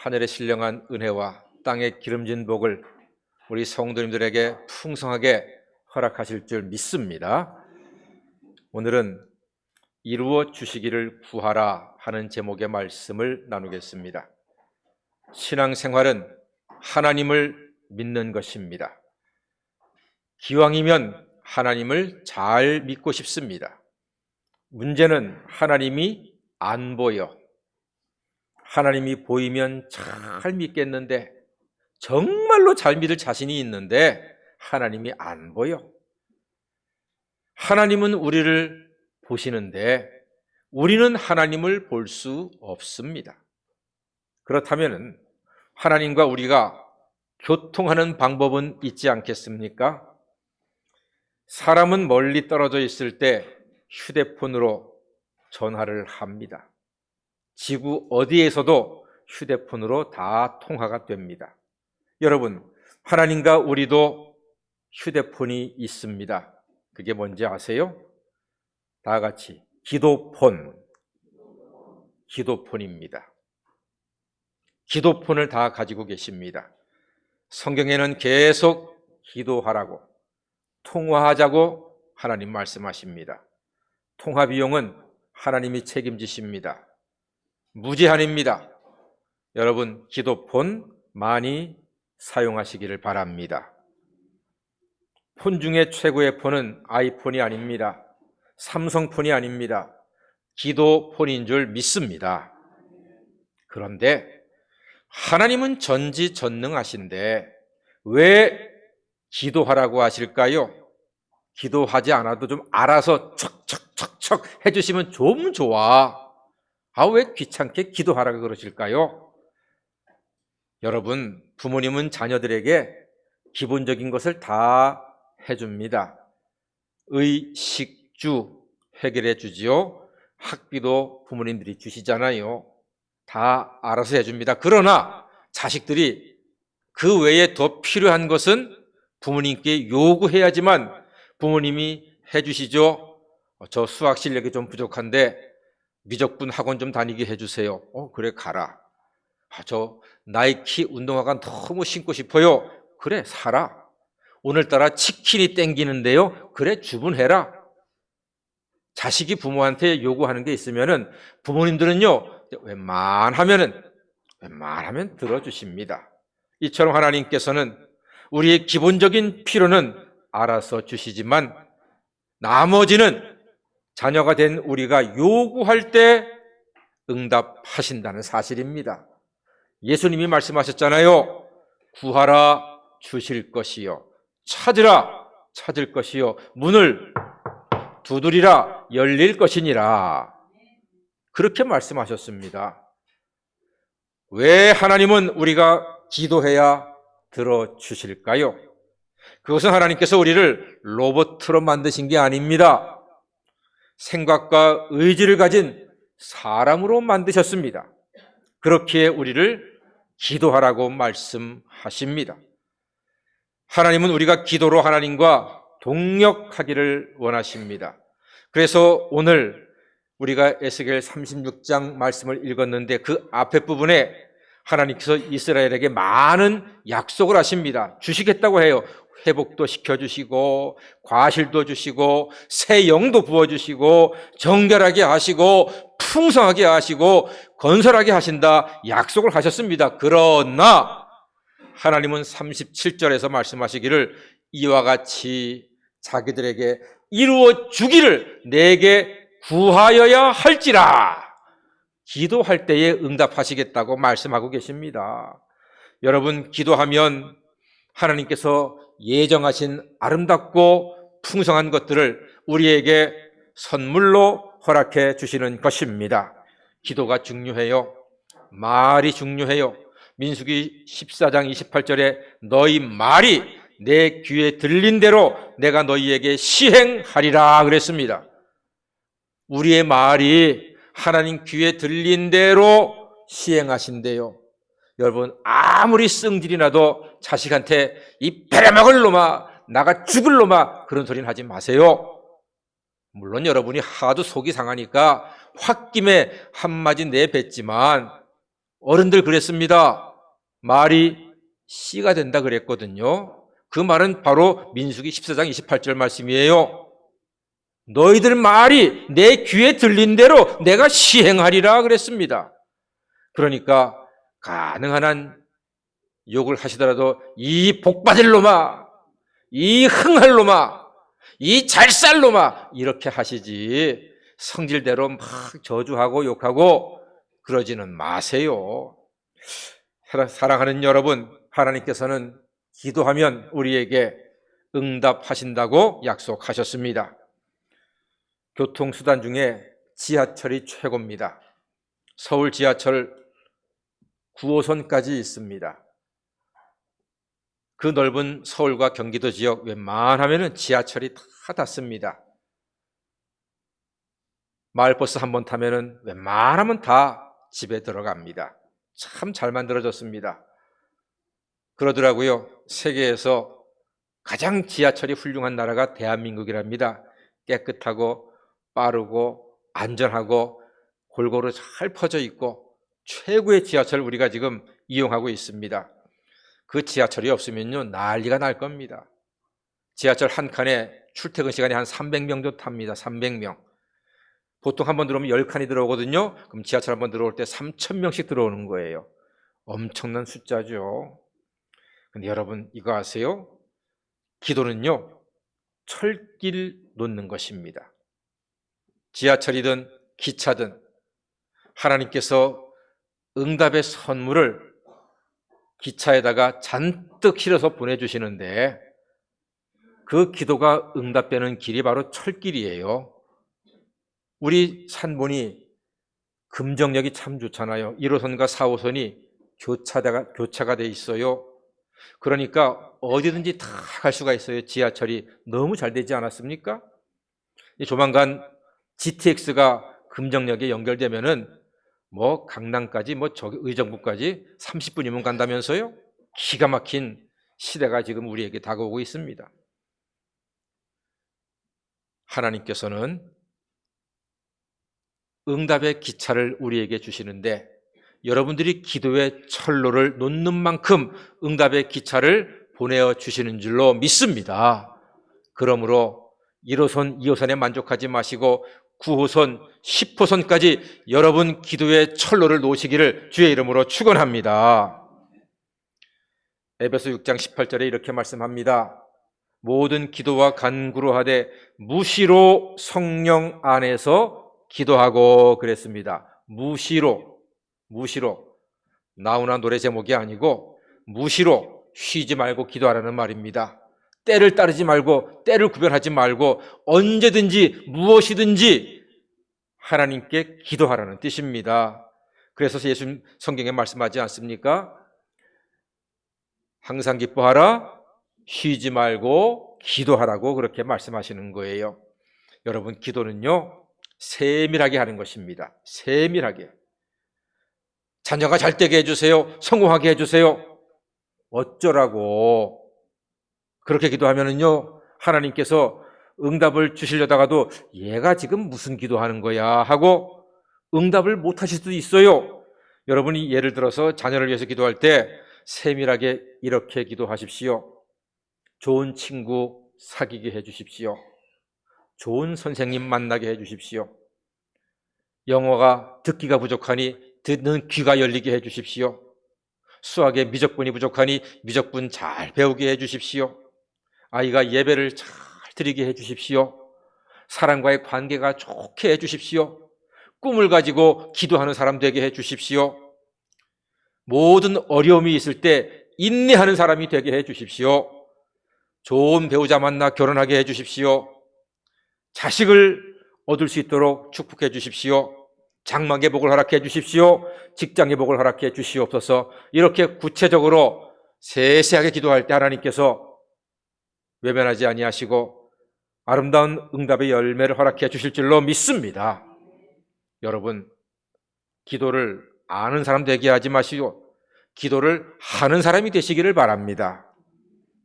하늘의 신령한 은혜와 땅의 기름진 복을 우리 성도님들에게 풍성하게 허락하실 줄 믿습니다. 오늘은 이루어 주시기를 구하라 하는 제목의 말씀을 나누겠습니다. 신앙생활은 하나님을 믿는 것입니다. 기왕이면 하나님을 잘 믿고 싶습니다. 문제는 하나님이 안 보여. 하나님이 보이면 잘 믿겠는데, 정말로 잘 믿을 자신이 있는데 하나님이 안 보여. 하나님은 우리를 보시는데 우리는 하나님을 볼 수 없습니다. 그렇다면 하나님과 우리가 교통하는 방법은 있지 않겠습니까? 사람은 멀리 떨어져 있을 때 휴대폰으로 전화를 합니다. 지구 어디에서도 휴대폰으로 다 통화가 됩니다. 여러분, 하나님과 우리도 휴대폰이 있습니다. 그게 뭔지 아세요? 다 같이 기도폰입니다. 기도폰을 다 가지고 계십니다. 성경에는 계속 기도하라고, 통화하자고 하나님 말씀하십니다. 통화 비용은 하나님이 책임지십니다. 무제한입니다. 여러분, 기도폰 많이 사용하시기를 바랍니다. 폰 중에 최고의 폰은 아이폰이 아닙니다. 삼성폰이 아닙니다. 기도폰인 줄 믿습니다. 그런데 하나님은 전지전능하신데 왜 기도하라고 하실까요? 기도하지 않아도 좀 알아서 척척척척 해주시면 좀 좋아. 왜 귀찮게 기도하라고 그러실까요? 여러분, 부모님은 자녀들에게 기본적인 것을 다 해줍니다. 의식주 해결해 주지요. 학비도 부모님들이 주시잖아요. 다 알아서 해줍니다. 그러나 자식들이 그 외에 더 필요한 것은 부모님께 요구해야지만 부모님이 해주시죠. 저 수학 실력이 좀 부족한데 미적분 학원 좀 다니게 해주세요. 그래, 가라. 저 나이키 운동화가 너무 신고 싶어요. 그래, 사라. 오늘따라 치킨이 땡기는데요. 그래, 주문해라. 자식이 부모한테 요구하는 게 있으면은 부모님들은요, 웬만하면 들어주십니다. 이처럼 하나님께서는 우리의 기본적인 필요는 알아서 주시지만 나머지는 자녀가 된 우리가 요구할 때 응답하신다는 사실입니다. 예수님이 말씀하셨잖아요. 구하라 주실 것이요, 찾으라 찾을 것이요, 문을 두드리라 열릴 것이니라. 그렇게 말씀하셨습니다. 왜 하나님은 우리가 기도해야 들어주실까요? 그것은 하나님께서 우리를 로봇으로 만드신 게 아닙니다. 생각과 의지를 가진 사람으로 만드셨습니다. 그렇기에 우리를 기도하라고 말씀하십니다. 하나님은 우리가 기도로 하나님과 동역하기를 원하십니다. 그래서 오늘 우리가 에스겔 36장 말씀을 읽었는데 그 앞에 부분에 하나님께서 이스라엘에게 많은 약속을 하십니다. 주시겠다고 해요. 회복도 시켜주시고 과실도 주시고 새 영도 부어주시고 정결하게 하시고 풍성하게 하시고 건설하게 하신다 약속을 하셨습니다. 그러나 하나님은 37절에서 말씀하시기를 이와 같이 자기들에게 이루어 주기를 내게 구하여야 할지라. 기도할 때에 응답하시겠다고 말씀하고 계십니다. 여러분, 기도하면 하나님께서 예정하신 아름답고 풍성한 것들을 우리에게 선물로 허락해 주시는 것입니다. 기도가 중요해요. 말이 중요해요. 민수기 14장 28절에 너희 말이 내 귀에 들린 대로 내가 너희에게 시행하리라 그랬습니다. 우리의 말이 하나님 귀에 들린 대로 시행하신대요. 여러분, 아무리 성질이 나도 자식한테 이 베레먹을 놈아, 나가 죽을 놈아, 그런 소리는 하지 마세요. 물론 여러분이 하도 속이 상하니까 홧김에 한마디 내뱉지만 어른들 그랬습니다. 말이 씨가 된다 그랬거든요. 그 말은 바로 민수기 14장 28절 말씀이에요. 너희들 말이 내 귀에 들린 대로 내가 시행하리라 그랬습니다. 그러니까 가능한 한 욕을 하시더라도 이 복받을 놈아, 이 흥할 놈아, 이 잘살 놈아 이렇게 하시지 성질대로 막 저주하고 욕하고 그러지는 마세요. 사랑하는 여러분, 하나님께서는 기도하면 우리에게 응답하신다고 약속하셨습니다. 교통수단 중에 지하철이 최고입니다. 서울 지하철 9호선까지 있습니다. 그 넓은 서울과 경기도 지역 웬만하면 지하철이 다 닿습니다. 마을버스 한 번 타면 웬만하면 다 집에 들어갑니다. 참 잘 만들어졌습니다. 그러더라고요. 세계에서 가장 지하철이 훌륭한 나라가 대한민국이랍니다. 깨끗하고 빠르고 안전하고 골고루 잘 퍼져 있고 최고의 지하철 우리가 지금 이용하고 있습니다. 그 지하철이 없으면요 난리가 날 겁니다. 지하철 한 칸에 출퇴근 시간에 한 300명 정도 탑니다. 300명. 보통 한 번 들어오면 10칸이 들어오거든요. 그럼 지하철 한 번 들어올 때 3,000명씩 들어오는 거예요. 엄청난 숫자죠. 근데 여러분 이거 아세요? 기도는요 철길 놓는 것입니다. 지하철이든 기차든 하나님께서 응답의 선물을 기차에다가 잔뜩 실어서 보내주시는데 그 기도가 응답되는 길이 바로 철길이에요. 우리 산본이 금정역이 참 좋잖아요. 1호선과 4호선이 교차가 돼 있어요. 그러니까 어디든지 다 갈 수가 있어요. 지하철이 너무 잘 되지 않았습니까? 조만간 GTX가 금정역에 연결되면은 강남까지 저기 의정부까지 30분이면 간다면서요? 기가 막힌 시대가 지금 우리에게 다가오고 있습니다. 하나님께서는 응답의 기차를 우리에게 주시는데 여러분들이 기도의 철로를 놓는 만큼 응답의 기차를 보내어 주시는 줄로 믿습니다. 그러므로 1호선, 2호선에 만족하지 마시고 9호선, 10호선까지 여러분 기도의 철로를 놓으시기를 주의 이름으로 축원합니다. 에베소 6장 18절에 이렇게 말씀합니다. 모든 기도와 간구로 하되 무시로 성령 안에서 기도하고 그랬습니다. 무시로 나훈아 노래 제목이 아니고 무시로 쉬지 말고 기도하라는 말입니다. 때를 따르지 말고 때를 구별하지 말고 언제든지 무엇이든지 하나님께 기도하라는 뜻입니다. 그래서 예수님 성경에 말씀하지 않습니까? 항상 기뻐하라, 쉬지 말고 기도하라고 그렇게 말씀하시는 거예요. 여러분 기도는요 세밀하게 하는 것입니다. 세밀하게. 자녀가 잘 되게 해주세요. 성공하게 해주세요. 어쩌라고. 그렇게 기도하면은요 하나님께서 응답을 주시려다가도 얘가 지금 무슨 기도하는 거야 하고 응답을 못 하실 수도 있어요. 여러분이 예를 들어서 자녀를 위해서 기도할 때 세밀하게 이렇게 기도하십시오. 좋은 친구 사귀게 해주십시오. 좋은 선생님 만나게 해주십시오. 영어가 듣기가 부족하니 듣는 귀가 열리게 해주십시오. 수학에 미적분이 부족하니 미적분 잘 배우게 해주십시오. 아이가 예배를 잘 드리게 해주십시오. 사람과의 관계가 좋게 해주십시오. 꿈을 가지고 기도하는 사람 되게 해주십시오. 모든 어려움이 있을 때 인내하는 사람이 되게 해주십시오. 좋은 배우자 만나 결혼하게 해주십시오. 자식을 얻을 수 있도록 축복해 주십시오. 장막의 복을 허락해 주십시오. 직장의 복을 허락해 주시옵소서. 이렇게 구체적으로 세세하게 기도할 때 하나님께서 외면하지 아니하시고 아름다운 응답의 열매를 허락해 주실 줄로 믿습니다. 여러분, 기도를 아는 사람 되게 하지 마시고 기도를 하는 사람이 되시기를 바랍니다.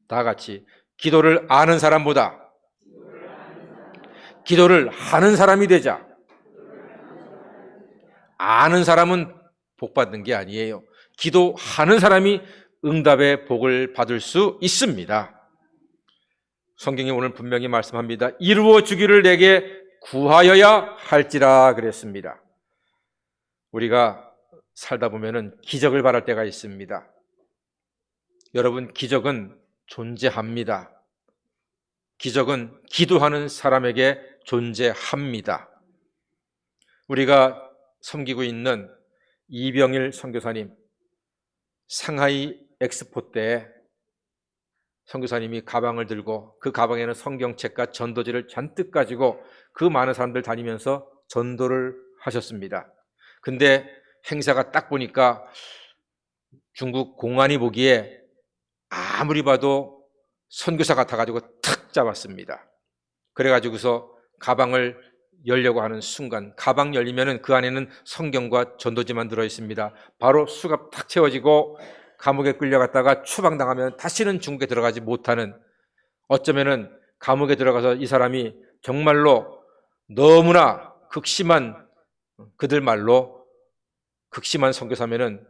다 같이 기도를 아는 사람보다 기도를 하는 사람이 되자. 아는 사람은 복 받는 게 아니에요. 기도하는 사람이 응답의 복을 받을 수 있습니다. 성경이 오늘 분명히 말씀합니다. 이루어 주기를 내게 구하여야 할지라 그랬습니다. 우리가 살다 보면은 기적을 바랄 때가 있습니다. 여러분, 기적은 존재합니다. 기적은 기도하는 사람에게 존재합니다. 우리가 섬기고 있는 이병일 선교사님, 상하이 엑스포 때 선교사님이 가방을 들고 그 가방에는 성경책과 전도지를 잔뜩 가지고 그 많은 사람들 다니면서 전도를 하셨습니다. 근데 행사가 딱 보니까 중국 공안이 보기에 아무리 봐도 선교사 같아가지고 탁 잡았습니다. 그래가지고서 가방을 열려고 하는 순간 가방 열리면은 그 안에는 성경과 전도지만 들어있습니다. 바로 수갑 탁 채워지고 감옥에 끌려갔다가 추방당하면 다시는 중국에 들어가지 못하는, 어쩌면은 감옥에 들어가서 이 사람이 정말로 너무나 극심한, 그들 말로 극심한 선교사면은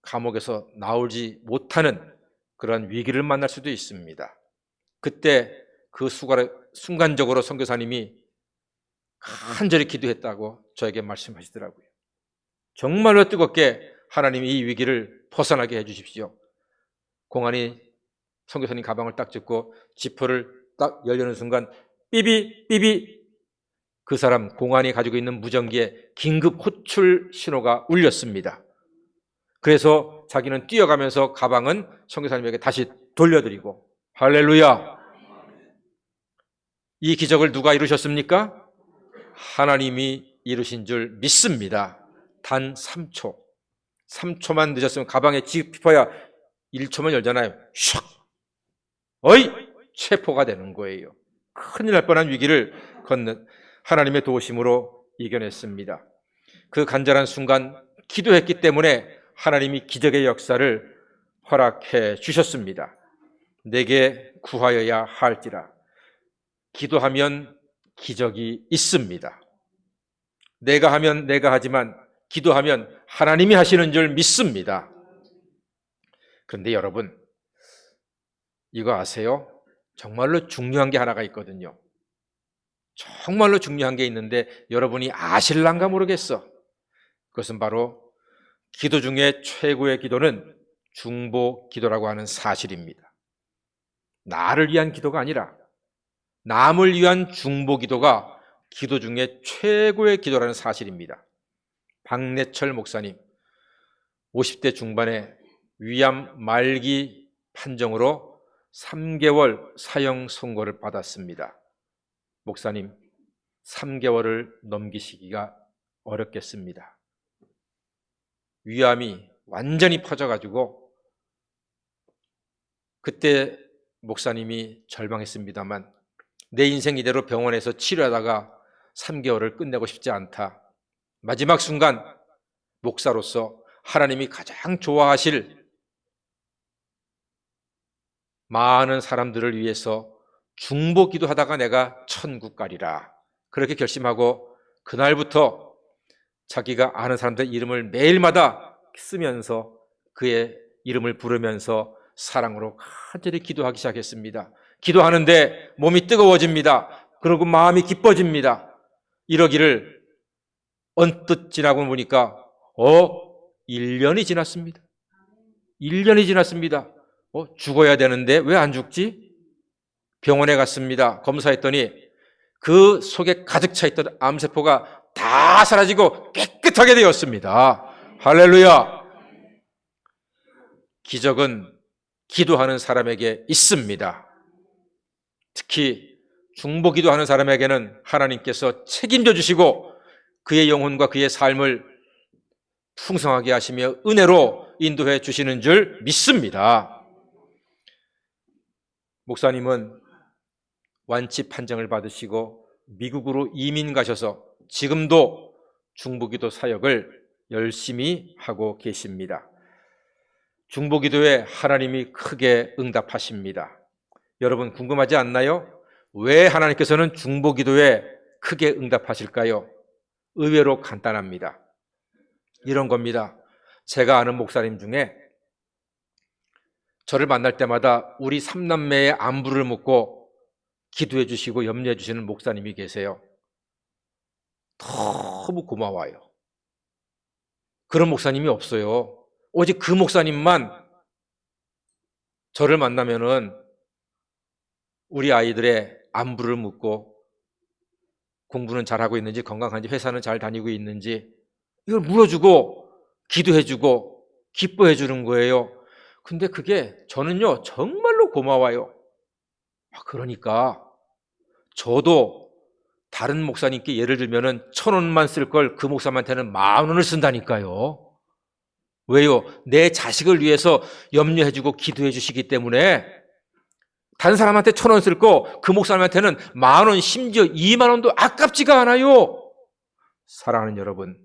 감옥에서 나오지 못하는 그런 위기를 만날 수도 있습니다. 그때 그 순간적으로 선교사님이 간절히 기도했다고 저에게 말씀하시더라고요. 정말로 뜨겁게 하나님이 이 위기를 벗어나게 해주십시오. 공안이 선교사님 가방을 딱 짚고 지퍼를 딱 열려는 순간 삐비 삐비, 그 사람 공안이 가지고 있는 무전기에 긴급 호출 신호가 울렸습니다. 그래서 자기는 뛰어가면서 가방은 선교사님에게 다시 돌려드리고, 할렐루야! 이 기적을 누가 이루셨습니까? 하나님이 이루신 줄 믿습니다. 단 3초만 늦었으면 가방에 지퍼야 1초만 열잖아요. 샥! 어이! 체포가 되는 거예요. 큰일 날 뻔한 위기를 건넌 하나님의 도우심으로 이겨냈습니다. 그 간절한 순간 기도했기 때문에 하나님이 기적의 역사를 허락해 주셨습니다. 내게 구하여야 할지라. 기도하면 기적이 있습니다. 내가 하면 내가 하지만 기도하면 하나님이 하시는 줄 믿습니다. 그런데 여러분, 이거 아세요? 정말로 중요한 게 하나가 있거든요. 정말로 중요한 게 있는데 여러분이 아실란가 모르겠어. 그것은 바로 기도 중에 최고의 기도는 중보 기도라고 하는 사실입니다. 나를 위한 기도가 아니라 남을 위한 중보 기도가 기도 중에 최고의 기도라는 사실입니다. 박내철 목사님, 50대 중반에 위암 말기 판정으로 3개월 사형 선고를 받았습니다. 목사님, 3개월을 넘기시기가 어렵겠습니다. 위암이 완전히 퍼져가지고 그때 목사님이 절망했습니다만, 내 인생 이대로 병원에서 치료하다가 3개월을 끝내고 싶지 않다. 마지막 순간 목사로서 하나님이 가장 좋아하실 많은 사람들을 위해서 중보 기도하다가 내가 천국 가리라. 그렇게 결심하고 그날부터 자기가 아는 사람들 이름을 매일마다 쓰면서 그의 이름을 부르면서 사랑으로 간절히 기도하기 시작했습니다. 기도하는데 몸이 뜨거워집니다. 그리고 마음이 기뻐집니다. 이러기를 언뜻 지나고 보니까 1년이 지났습니다. 1년이 지났습니다. 죽어야 되는데 왜 안 죽지? 병원에 갔습니다. 검사했더니 그 속에 가득 차 있던 암세포가 다 사라지고 깨끗하게 되었습니다. 할렐루야! 기적은 기도하는 사람에게 있습니다. 특히 중보 기도하는 사람에게는 하나님께서 책임져 주시고 그의 영혼과 그의 삶을 풍성하게 하시며 은혜로 인도해 주시는 줄 믿습니다. 목사님은 완치 판정을 받으시고 미국으로 이민 가셔서 지금도 중보기도 사역을 열심히 하고 계십니다. 중보기도에 하나님이 크게 응답하십니다. 여러분 궁금하지 않나요? 왜 하나님께서는 중보기도에 크게 응답하실까요? 의외로 간단합니다. 이런 겁니다. 제가 아는 목사님 중에 저를 만날 때마다 우리 삼남매의 안부를 묻고 기도해 주시고 염려해 주시는 목사님이 계세요. 너무 고마워요. 그런 목사님이 없어요. 오직 그 목사님만 저를 만나면은 우리 아이들의 안부를 묻고 공부는 잘하고 있는지, 건강한지, 회사는 잘 다니고 있는지 이걸 물어주고 기도해주고 기뻐해주는 거예요. 근데 그게 저는요 정말로 고마워요. 그러니까 저도 다른 목사님께 예를 들면은 1,000원만 쓸 걸 그 목사님한테는 10,000원을 쓴다니까요. 왜요? 내 자식을 위해서 염려해주고 기도해주시기 때문에 다른 사람한테 1,000원 쓸 거 그 목사님한테는 10,000원, 심지어 20,000원도 아깝지가 않아요. 사랑하는 여러분,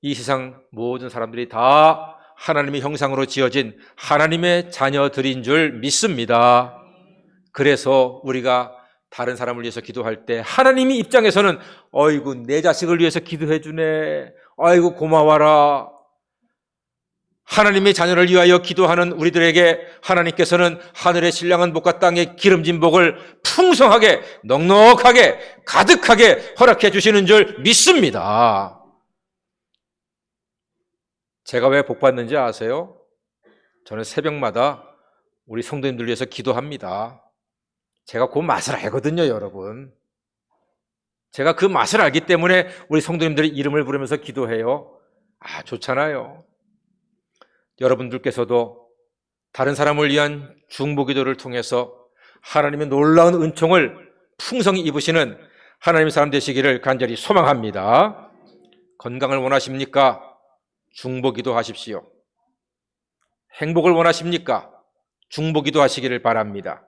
이 세상 모든 사람들이 다 하나님의 형상으로 지어진 하나님의 자녀들인 줄 믿습니다. 그래서 우리가 다른 사람을 위해서 기도할 때 하나님의 입장에서는 어이구 내 자식을 위해서 기도해 주네, 아이고 고마워라. 하나님의 자녀를 위하여 기도하는 우리들에게 하나님께서는 하늘의 신령한 복과 땅의 기름진 복을 풍성하게 넉넉하게 가득하게 허락해 주시는 줄 믿습니다. 제가 왜 복 받는지 아세요? 저는 새벽마다 우리 성도님들 위해서 기도합니다. 제가 그 맛을 알거든요, 여러분. 제가 그 맛을 알기 때문에 우리 성도님들의 이름을 부르면서 기도해요. 좋잖아요. 여러분들께서도 다른 사람을 위한 중보기도를 통해서 하나님의 놀라운 은총을 풍성히 입으시는 하나님의 사람 되시기를 간절히 소망합니다. 건강을 원하십니까? 중보기도 하십시오. 행복을 원하십니까? 중보기도 하시기를 바랍니다.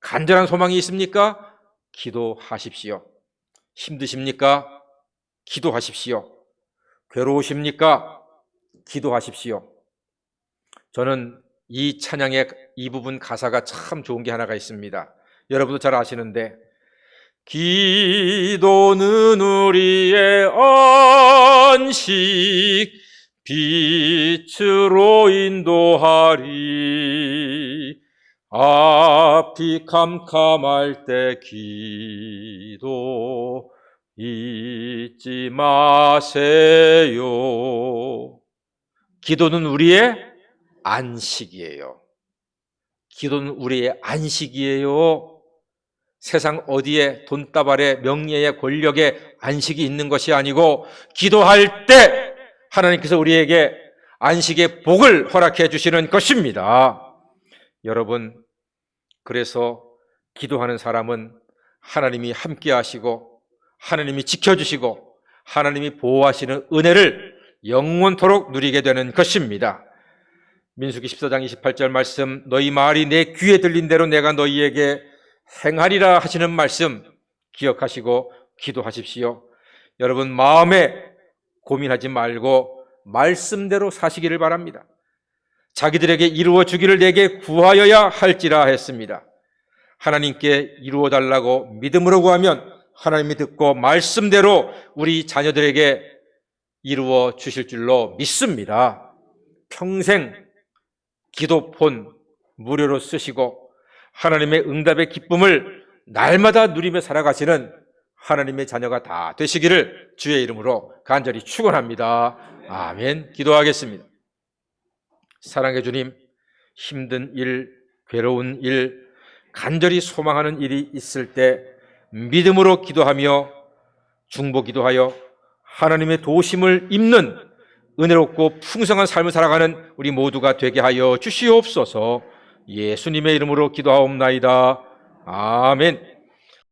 간절한 소망이 있습니까? 기도하십시오. 힘드십니까? 기도하십시오. 괴로우십니까? 기도하십시오. 저는 이 찬양의 이 부분 가사가 참 좋은 게 하나가 있습니다. 여러분도 잘 아시는데, 기도는 우리의 안식, 빛으로 인도하리. 앞이 캄캄할 때 기도 잊지 마세요. 기도는 우리의 안식이에요. 기도는 우리의 안식이에요. 세상 어디에 돈다발에 명예에 권력에 안식이 있는 것이 아니고 기도할 때 하나님께서 우리에게 안식의 복을 허락해 주시는 것입니다. 여러분, 그래서 기도하는 사람은 하나님이 함께 하시고 하나님이 지켜주시고 하나님이 보호하시는 은혜를 영원토록 누리게 되는 것입니다. 민수기 14장 28절 말씀, 너희 말이 내 귀에 들린 대로 내가 너희에게 행하리라 하시는 말씀 기억하시고 기도하십시오. 여러분, 마음에 고민하지 말고 말씀대로 사시기를 바랍니다. 자기들에게 이루어 주기를 내게 구하여야 할지라 했습니다. 하나님께 이루어 달라고 믿음으로 구하면 하나님이 듣고 말씀대로 우리 자녀들에게 이루어 주실 줄로 믿습니다. 평생 기도폰 무료로 쓰시고 하나님의 응답의 기쁨을 날마다 누리며 살아가시는 하나님의 자녀가 다 되시기를 주의 이름으로 간절히 축원합니다. 아멘. 기도하겠습니다. 사랑의 주님, 힘든 일, 괴로운 일, 간절히 소망하는 일이 있을 때 믿음으로 기도하며 중보기도하여 하나님의 도우심을 입는 은혜롭고 풍성한 삶을 살아가는 우리 모두가 되게 하여 주시옵소서. 예수님의 이름으로 기도하옵나이다. 아멘.